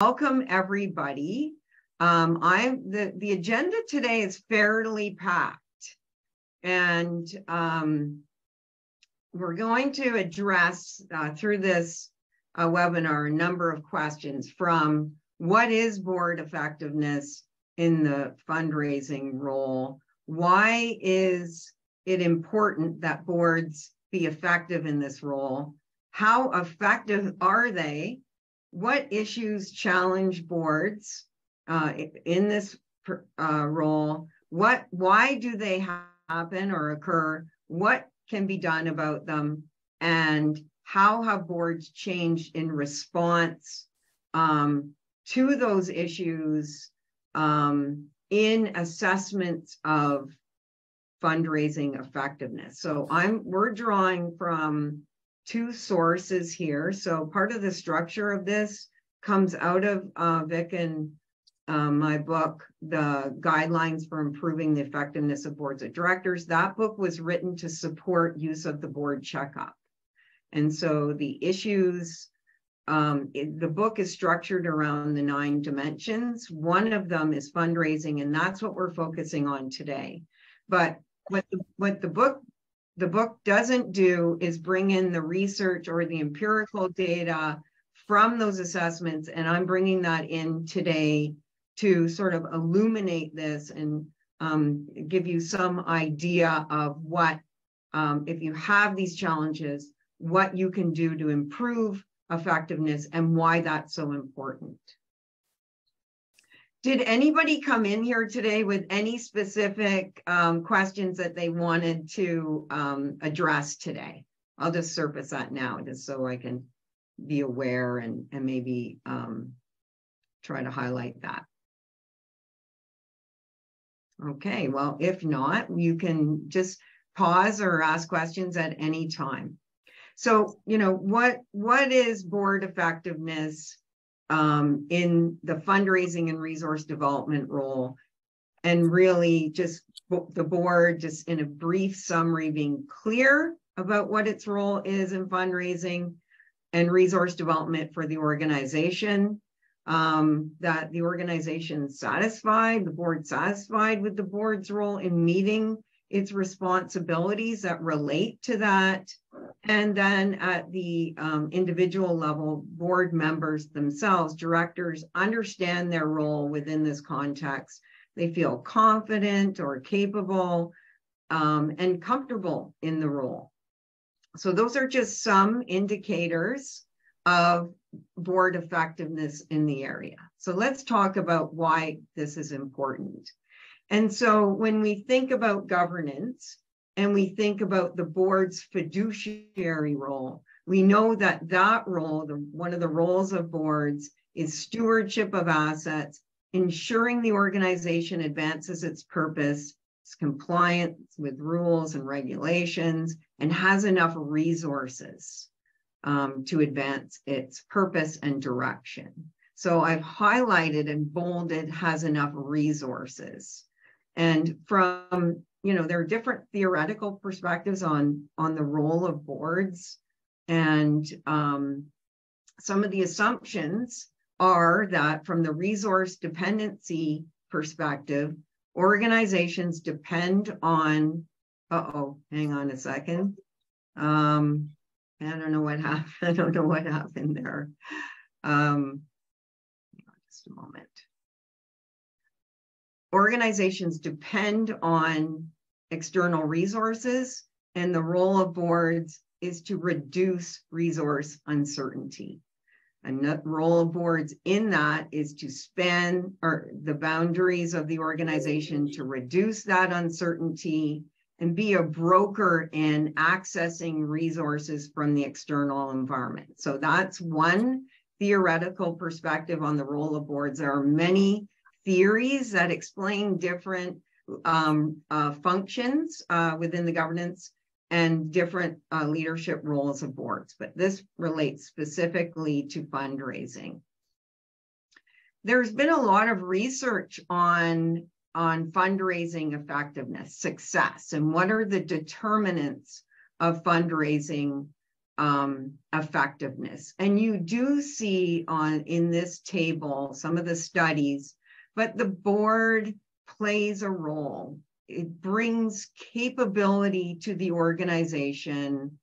Welcome everybody. The agenda today is fairly packed, and we're going to address through this webinar a number of questions, from what is board effectiveness in the fundraising role? Why is it important that boards be effective in this role? How effective are they? What issues challenge boards in this role? Why do they happen or occur? What can be done about them? And how have boards changed in response to those issues in assessments of fundraising effectiveness? So we're drawing from two sources here. So part of the structure of this comes out of Vic and my book, The Guidelines for Improving the Effectiveness of Boards of Directors. That book was written to support use of the board checkup. And so the issues, the book is structured around the 9 dimensions. One of them is fundraising, and that's what we're focusing on today. But what the book doesn't do is bring in the research or the empirical data from those assessments, and I'm bringing that in today to sort of illuminate this and give you some idea of what, if you have these challenges, what you can do to improve effectiveness and why that's so important. Did anybody come in here today with any specific questions that they wanted to address today? I'll just surface that now, just so I can be aware and maybe try to highlight that. Okay, well, if not, you can just pause or ask questions at any time. So, what is board effectiveness in the fundraising and resource development role? And really just the board, just in a brief summary, being clear about what its role is in fundraising and resource development for the organization, that the organization satisfied, the board satisfied with the board's role in meeting its responsibilities that relate to that. And then at the individual level, board members themselves, directors, understand their role within this context. They feel confident or capable and comfortable in the role. So those are just some indicators of board effectiveness in the area. So let's talk about why this is important. And so when we think about governance and we think about the board's fiduciary role, we know that that role, one of the roles of boards, is stewardship of assets, ensuring the organization advances its purpose, its compliance with rules and regulations, and has enough resources to advance its purpose and direction. So I've highlighted and bolded has enough resources. And from, there are different theoretical perspectives on the role of boards. And some of the assumptions are that from the resource dependency perspective, organizations depend on, hang on a second. I don't know what happened. I don't know what happened there. Just a moment. Organizations depend on external resources, and the role of boards is to reduce resource uncertainty. And the role of boards in that is to span the boundaries of the organization to reduce that uncertainty and be a broker in accessing resources from the external environment. So that's one theoretical perspective on the role of boards. There are many theories that explain different functions within the governance and different leadership roles of boards, but this relates specifically to fundraising. There's been a lot of research on fundraising effectiveness, success, and what are the determinants of fundraising effectiveness. And you do see in this table some of the studies, but the board plays a role. It brings capability to the organization,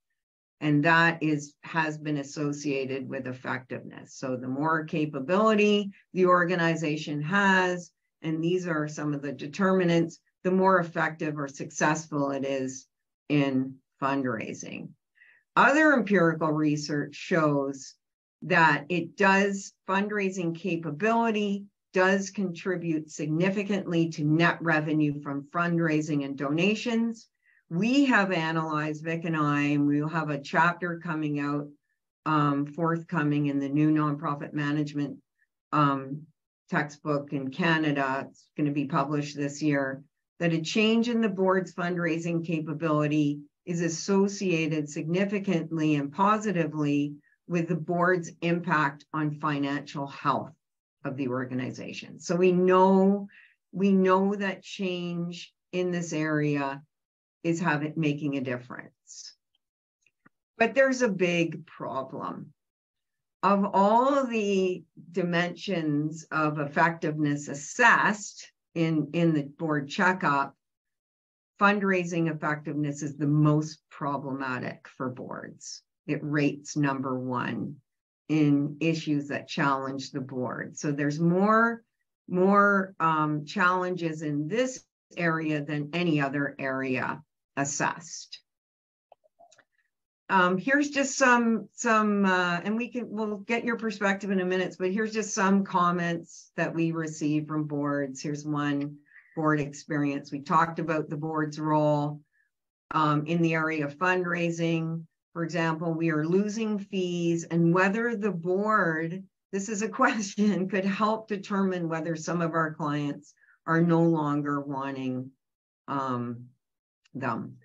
and that has been associated with effectiveness. So the more capability the organization has, and these are some of the determinants, the more effective or successful it is in fundraising. Other empirical research shows that fundraising capability does contribute significantly to net revenue from fundraising and donations. We have analyzed, Vic and I, and we'll have a chapter coming out, forthcoming in the new nonprofit management textbook in Canada. It's going to be published this year, that a change in the board's fundraising capability is associated significantly and positively with the board's impact on financial health of the organization. So we know that change in this area is making a difference. But there's a big problem. Of all the dimensions of effectiveness assessed in the board checkup, fundraising effectiveness is the most problematic for boards. It rates number one in issues that challenge the board. So there's more challenges in this area than any other area assessed. Here's just some and we'll get your perspective in a minute, but here's just some comments that we received from boards. Here's one board experience. We talked about the board's role in the area of fundraising. For example, we are losing fees, and whether the board, this is a question, could help determine whether some of our clients are no longer wanting them.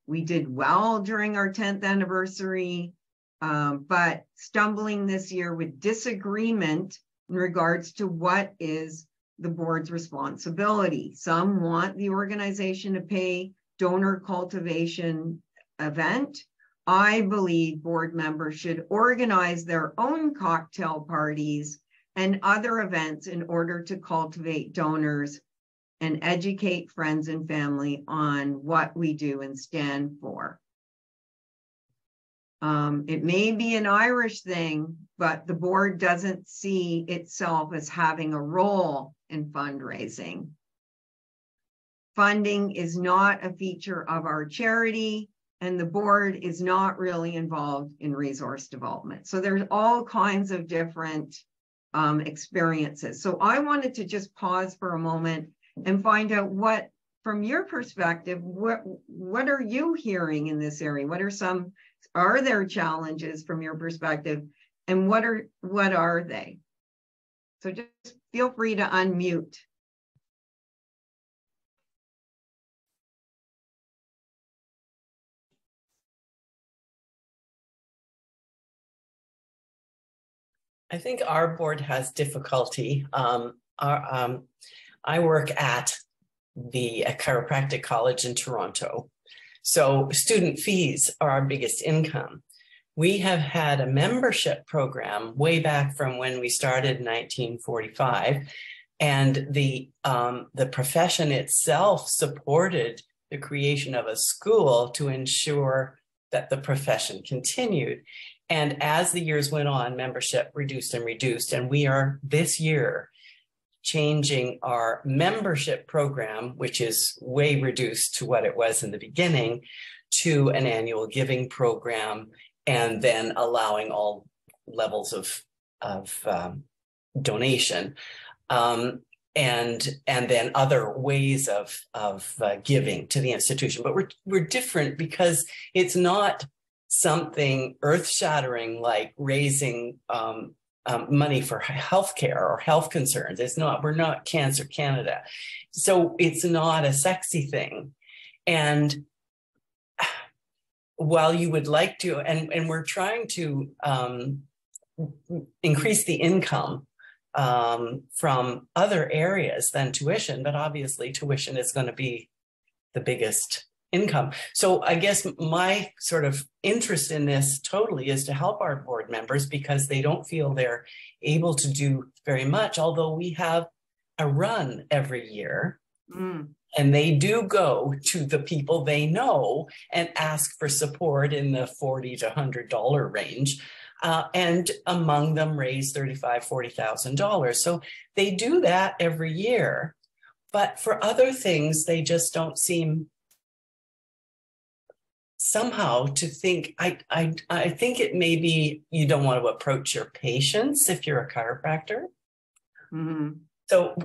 We did well during our 10th anniversary, but stumbling this year with disagreement in regards to what is the board's responsibility. Some want the organization to pay donor cultivation event. I believe board members should organize their own cocktail parties and other events in order to cultivate donors and educate friends and family on what we do and stand for. It may be an Irish thing, but the board doesn't see itself as having a role in fundraising. Funding is not a feature of our charity, and the board is not really involved in resource development. So there's all kinds of different experiences. So I wanted to just pause for a moment and find out what, from your perspective, what are you hearing in this area? Are there challenges from your perspective, and what are they? So just feel free to unmute. I think our board has difficulty. I work at the Chiropractic College in Toronto. So student fees are our biggest income. We have had a membership program way back from when we started in 1945, and the profession itself supported the creation of a school to ensure that the profession continued. And as the years went on, membership reduced, and we are this year changing our membership program, which is way reduced to what it was in the beginning, to an annual giving program, and then allowing all levels of donation, and then other ways of giving to the institution. But we're different because it's not something earth-shattering like raising money for healthcare or health concerns. We're not Cancer Canada. So it's not a sexy thing. And while you would like to, and we're trying to increase the income from other areas than tuition, but obviously tuition is going to be the biggest income. So I guess my sort of interest in this totally is to help our board members because they don't feel they're able to do very much, although we have a run every year. And they do go to the people they know and ask for support in the $40 to $100 range. And among them raise $35,000, $40,000. So they do that every year. But for other things, they just don't seem somehow to think, I think it may be you don't want to approach your patients if you're a chiropractor. So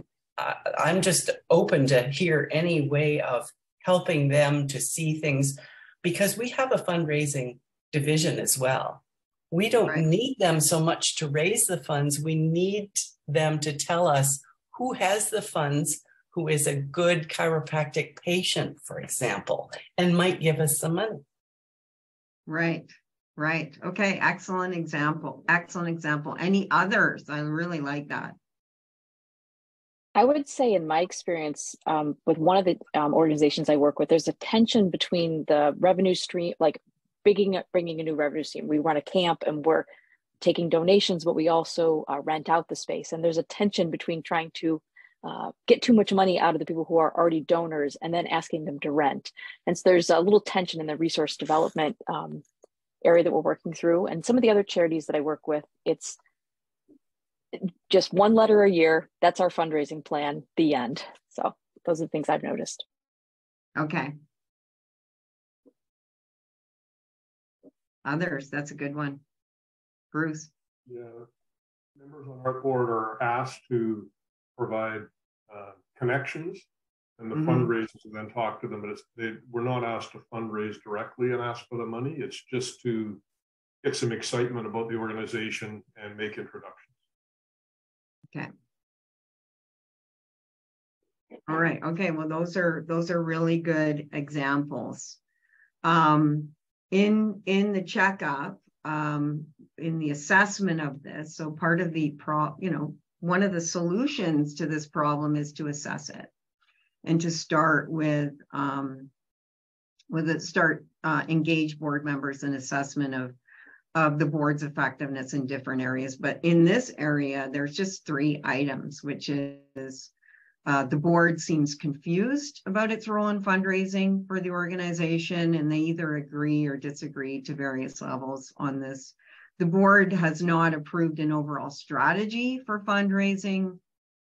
I'm just open to hear any way of helping them to see things, because we have a fundraising division as well. We don't need them so much to raise the funds. We need them to tell us who has the funds, who is a good chiropractic patient, for example, and might give us some money. Right. Okay. Excellent example. Any others? I really like that. I would say in my experience with one of the organizations I work with, there's a tension between the revenue stream, like bringing a new revenue stream. We run a camp and we're taking donations, but we also rent out the space. And there's a tension between trying to get too much money out of the people who are already donors and then asking them to rent. And so there's a little tension in the resource development area that we're working through. And some of the other charities that I work with, it's just one letter a year. That's our fundraising plan, the end. So those are the things I've noticed. Okay. Others, that's a good one. Bruce. Yeah, members on our board are asked to provide connections, and the fundraisers and then talk to them, but we're not asked to fundraise directly and ask for the money. It's just to get some excitement about the organization and make introductions. Okay. All right. Okay. Well, those are really good examples. In the checkup, in the assessment of this, so part of the one of the solutions to this problem is to assess it and to start with engage board members in assessment of the board's effectiveness in different areas. But in this area, there's just 3 items, which is the board seems confused about its role in fundraising for the organization, and they either agree or disagree to various levels on this. The board has not approved an overall strategy for fundraising,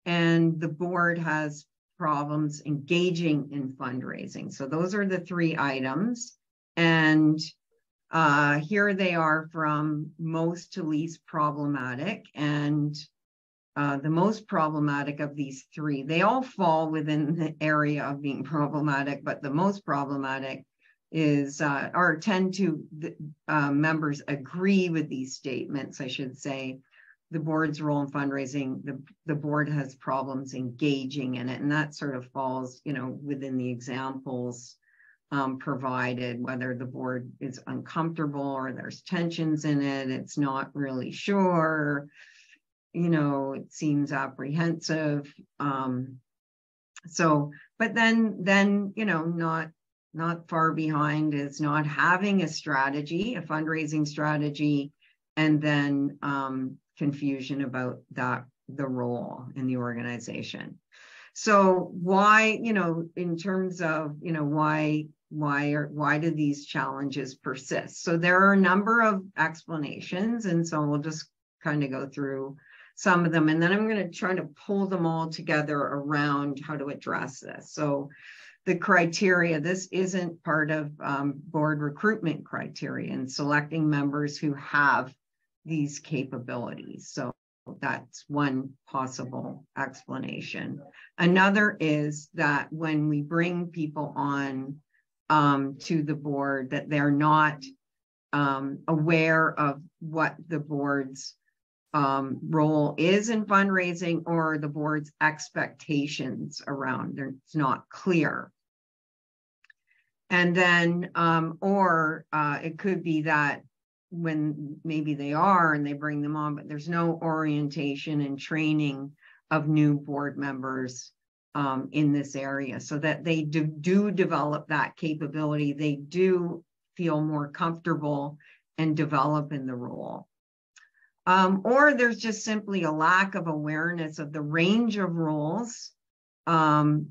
and the board has problems engaging in fundraising. So those are the 3 items. And here they are from most to least problematic. And the most problematic of these 3, they all fall within the area of being problematic, but the most problematic is, or tend to, members agree with these statements, I should say. The board's role in fundraising, the board has problems engaging in it, and that sort of falls, within the examples provided, whether the board is uncomfortable or there's tensions in it, it's not really sure, it seems apprehensive. But then, not far behind is not having a strategy, a fundraising strategy, and then confusion about the role in the organization. So why, in terms of, why do these challenges persist? So there are a number of explanations, and so we'll just kind of go through some of them, and then I'm going to try to pull them all together around how to address this. So the criteria, this isn't part of board recruitment criteria and selecting members who have these capabilities. So that's one possible explanation. Another is that when we bring people on to the board, that they're not aware of what the board's role is in fundraising or the board's expectations around. It's not clear. And then, it could be that when maybe they are and they bring them on, but there's no orientation and training of new board members in this area, so that they do develop that capability. They do feel more comfortable and develop in the role. Or there's just simply a lack of awareness of the range of roles and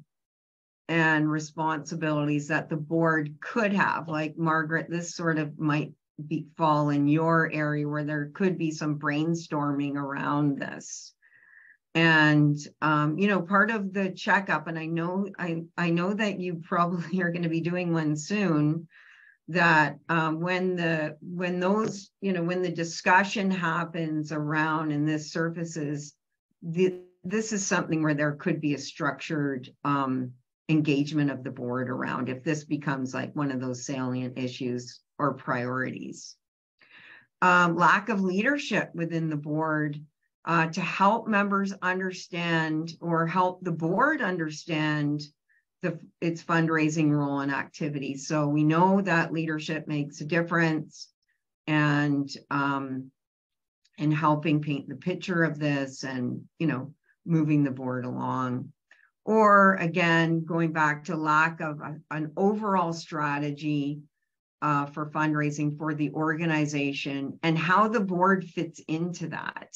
responsibilities that the board could have. Like Margaret, this sort of might fall in your area where there could be some brainstorming around this. And you know, part of the checkup, and I know that you probably are going to be doing one soon, that when the discussion happens around and this surfaces, this is something where there could be a structured engagement of the board around, if this becomes like one of those salient issues or priorities. Lack of leadership within the board to help members understand, or help the board understand, its fundraising role and activities. So we know that leadership makes a difference, and helping paint the picture of this, and, you know, moving the board along. Or again, going back to lack of an overall strategy for fundraising for the organization, and how the board fits into that,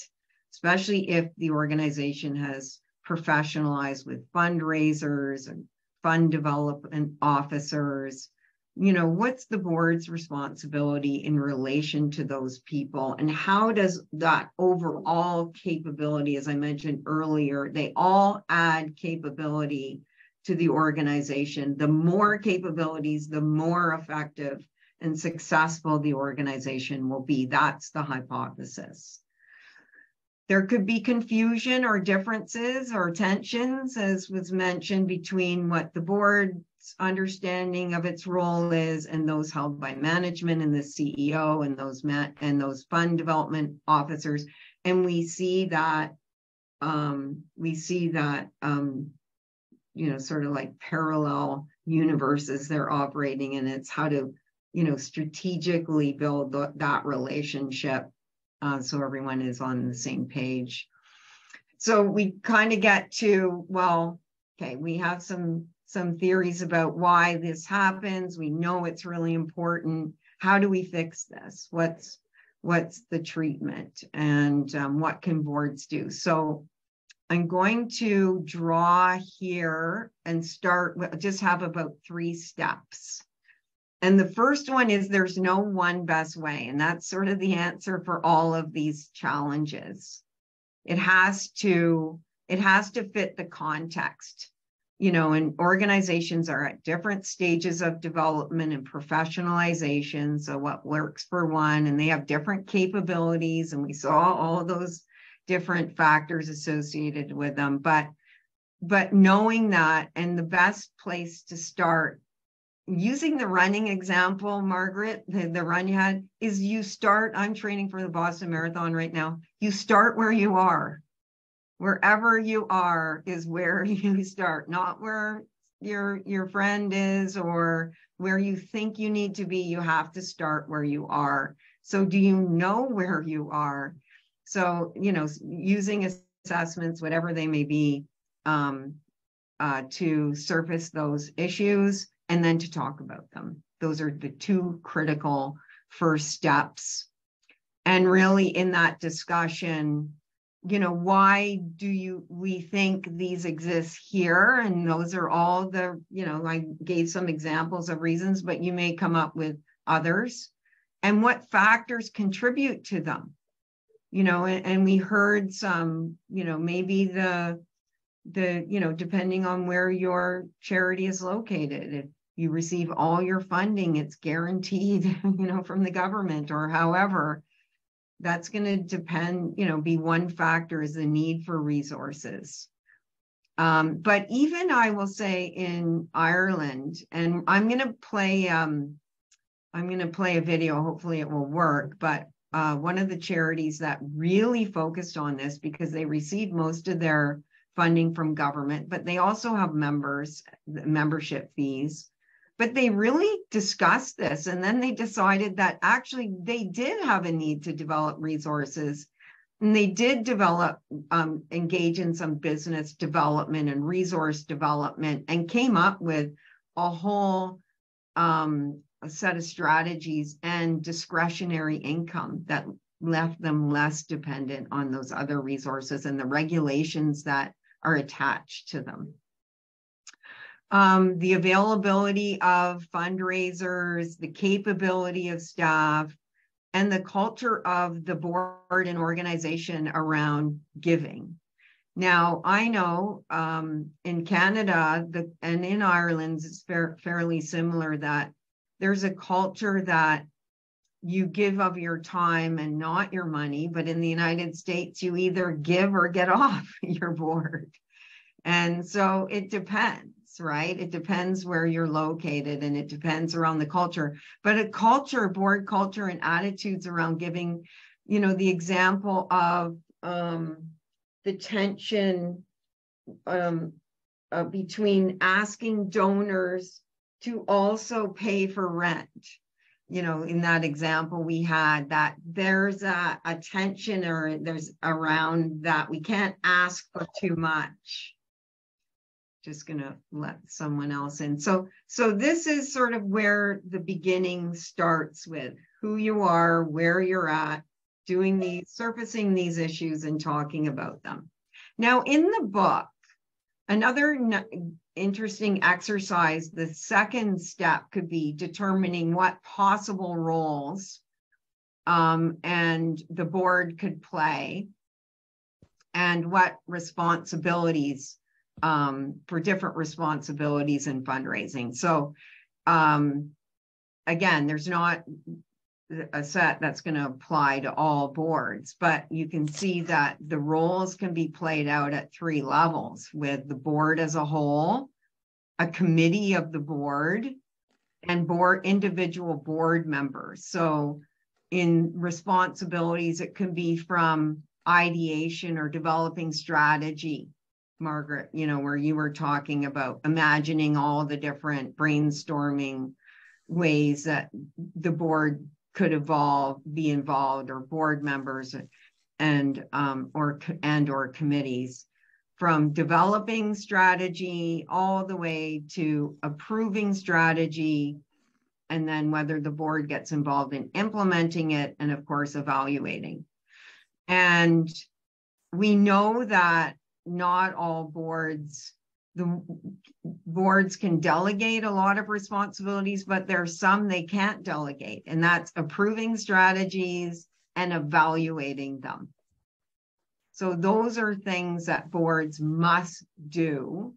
especially if the organization has professionalized with fundraisers and fund development officers. You know, what's the board's responsibility in relation to those people, and how does that overall capability, as I mentioned earlier, they all add capability to the organization. The more capabilities, the more effective and successful the organization will be. That's the hypothesis. There could be confusion or differences or tensions, as was mentioned, between what the board's understanding of its role is and those held by management and the CEO and those fund development officers. And we see that you know, sort of like parallel universes they're operating in. It's how to, you know, strategically build that relationship. So everyone is on the same page. So we kind of get to, well, okay, we have some theories about why this happens. We know it's really important. How do we fix this? What's the treatment, and what can boards do? So I'm going to draw here and start, just have about 3 steps. And the first one is there's no one best way. And that's sort of the answer for all of these challenges. It has to fit the context, you know, and organizations are at different stages of development and professionalization. So what works for one, and they have different capabilities, and we saw all of those different factors associated with them. But knowing that, and the best place to start, using the running example, Margaret, the run you had, is you start, I'm training for the Boston Marathon right now. You start where you are. Wherever you are is where you start, not where your friend is or where you think you need to be. You have to start where you are. So do you know where you are? So, you know, using assessments, whatever they may be, to surface those issues, and then to talk about them. Those are the 2 critical first steps. And really in that discussion, you know, why do we think these exist here? And those are all the, you know, I gave some examples of reasons, but you may come up with others. And what factors contribute to them? You know, and we heard some, you know, maybe the, you know, depending on where your charity is located, if you receive all your funding, it's guaranteed, you know, from the government, or however, that's going to depend, you know, be one factor, is the need for resources. But even I will say in Ireland, and I'm going to play a video, hopefully it will work, but one of the charities that really focused on this, because they received most of their funding from government, but they also have membership fees. But they really discussed this, and then they decided that actually they did have a need to develop resources And they did develop, engage in some business development and resource development, and came up with a whole a set of strategies and discretionary income that left them less dependent on those other resources and the regulations that are attached to them. The availability of fundraisers, the capability of staff, and the culture of the board and organization around giving. Now, I know in Canada and in Ireland, it's fairly similar, that there's a culture that you give of your time and not your money, but in the United States, you either give or get off your board. And so it depends, right? It depends where you're located, and it depends around the culture. But a culture, board culture, and attitudes around giving, you know, the example of the tension between asking donors to also pay for rent. You know, in that example we had, that there's a tension, or there's around that we can't ask for too much. Just gonna let someone else in. So this is sort of where the beginning starts, with who you are, where you're at, surfacing these issues and talking about them. Now, in the book, another interesting exercise, the second step could be determining what possible roles and the board could play, and what responsibilities for different responsibilities in fundraising. So again, there's not a set that's going to apply to all boards, but you can see that the roles can be played out at 3 levels, with the board as a whole, a committee of the board, and individual board members. So in responsibilities, it can be from ideation or developing strategy, Margaret, you know, where you were talking about imagining all the different brainstorming ways that the board could be involved, or board members and or committees, from developing strategy all the way to approving strategy, and then whether the board gets involved in implementing it, and of course evaluating. And we know that not all boards, the boards can delegate a lot of responsibilities, but there's some they can't delegate, and that's approving strategies and evaluating them. So those are things that boards must do.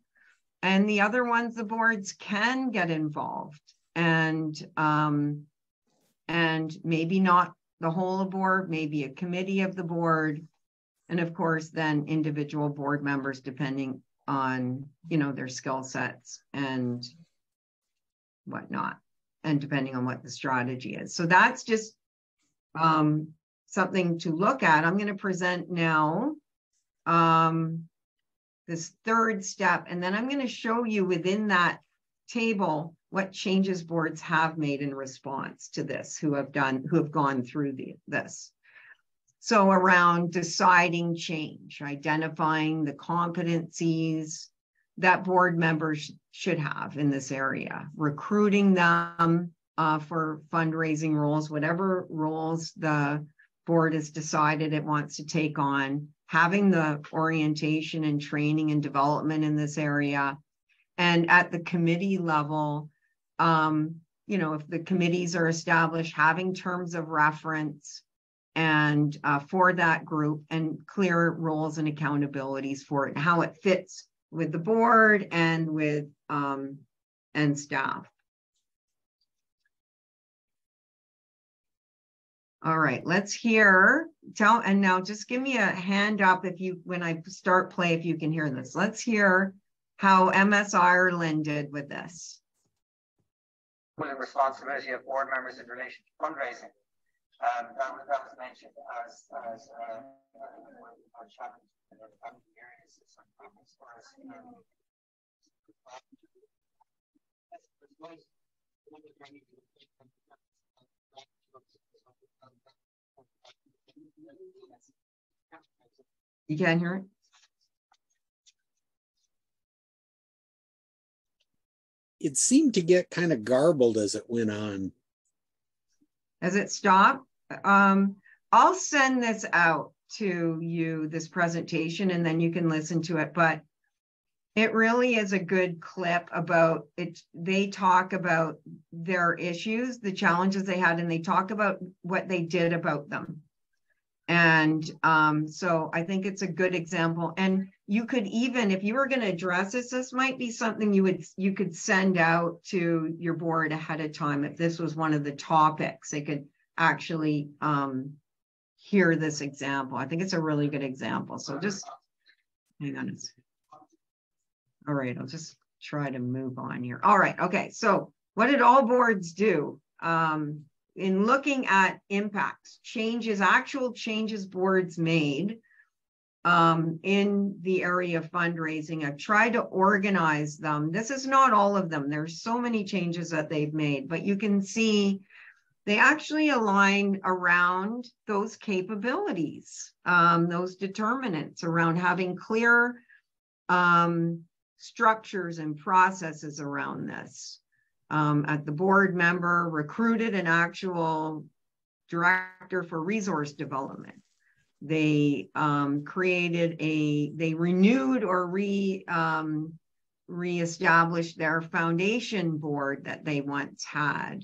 And the other ones, the boards can get involved, and maybe not the whole of board, maybe a committee of the board, and of course then individual board members, depending on, you know, their skill sets and whatnot, and depending on what the strategy is. So that's just something to look at. I'm going to present now this third step, and then I'm going to show you within that table what changes boards have made in response to this, who have gone through this. So around deciding change, identifying the competencies that board members should have in this area, recruiting them for fundraising roles, whatever roles the board has decided it wants to take on, having the orientation and training and development in this area. And at the committee level, you know, if the committees are established, having terms of reference and for that group, and clear roles and accountabilities for it, and how it fits with the board and with and staff. All right, let's hear, and now just give me a hand up when I start play, if you can hear this. Let's hear how MS Ireland did with this. The responsibility of board members in relation to fundraising. That was mentioned as a challenge in the family areas as far as You can't hear it? It seemed to get kind of garbled as it went on. As it stopped? I'll send this out to you, this presentation, and then you can listen to it. But it really is a good clip about it. They talk about their issues, the challenges they had, and they talk about what they did about them. And so I think it's a good example. And you could even, if you were going to address this might be something you could send out to your board ahead of time. If this was one of the topics, they could actually hear this example. I think it's a really good example. So just hang on a second. All right, I'll just try to move on here. All right, okay. So what did all boards do? In looking at impacts, actual changes boards made in the area of fundraising, I've tried to organize them. This is not all of them. There's so many changes that they've made, but you can see they actually align around those capabilities, those determinants around having clear structures and processes around this. At the board member recruited an actual director for resource development. They they renewed or reestablished their foundation board that they once had,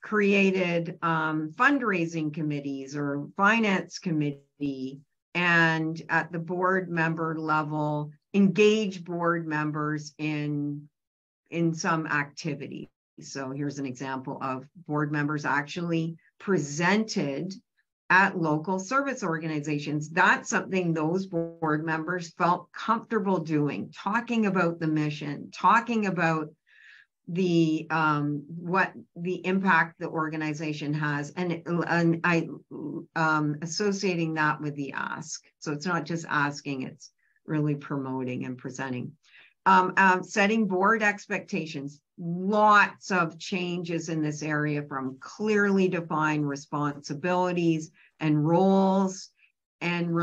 created fundraising committees or finance committee, and at the board member level, engage board members in some activity. So here's an example of board members actually presented at local service organizations. That's something those board members felt comfortable doing, talking about the mission, talking about the what the impact the organization has, and associating that with the ask. So it's not just asking, it's really promoting and presenting. Setting board expectations, lots of changes in this area, from clearly defined responsibilities and roles, and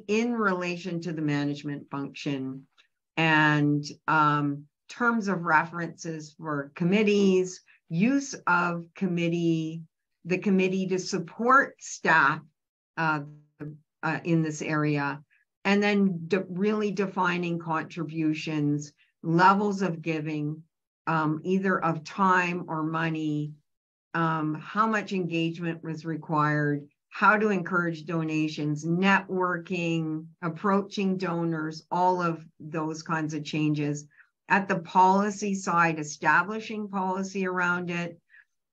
in relation to the management function, and terms of references for committees, use of the committee to support staff in this area, and then really defining contributions, levels of giving, either of time or money, how much engagement was required, how to encourage donations, networking, approaching donors, all of those kinds of changes. At the policy side, establishing policy around it,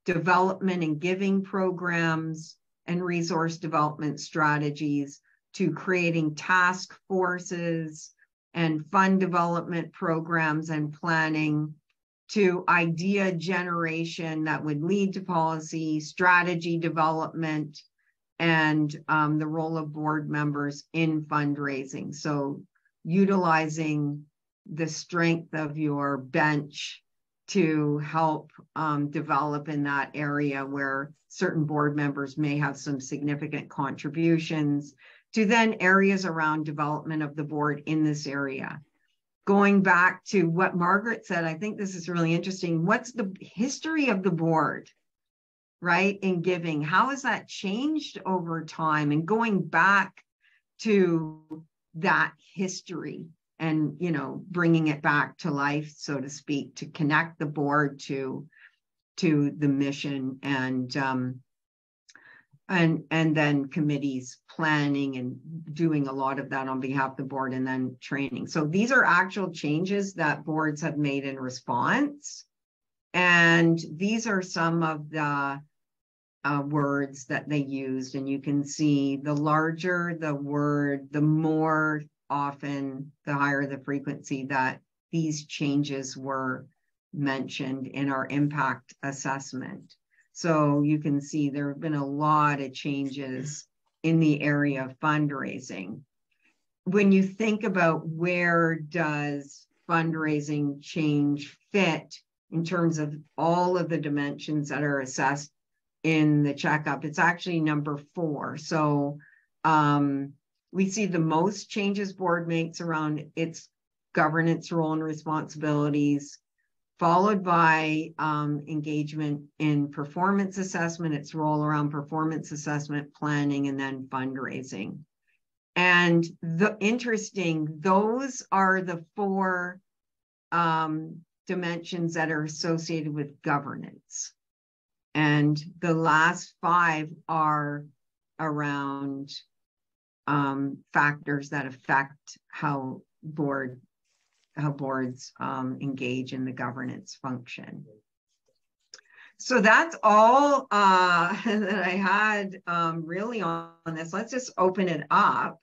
development and giving programs and resource development strategies, to creating task forces and fund development programs and planning, to idea generation that would lead to policy, strategy development, and the role of board members in fundraising. So utilizing the strength of your bench to help develop in that area where certain board members may have some significant contributions, to then areas around development of the board in this area. Going back to what Margaret said, I think this is really interesting. What's the history of the board, right, in giving? How has that changed over time? And going back to that history and, bringing it back to life, so to speak, to connect the board to the mission, and then committees planning and doing a lot of that on behalf of the board, and then training. So these are actual changes that boards have made in response. And these are some of the words that they used. And you can see the larger the word, the more often, the higher the frequency that these changes were mentioned in our impact assessment. So you can see there have been a lot of changes in the area of fundraising. When you think about where does fundraising change fit in terms of all of the dimensions that are assessed in the checkup, it's actually number 4. So we see the most changes board makes around its governance role and responsibilities, followed by engagement in performance assessment, its role around performance assessment, planning, and then fundraising. And those are the 4 dimensions that are associated with governance. And the last 5 are around factors that affect how boards engage in the governance function. So that's all that I had really on this. Let's just open it up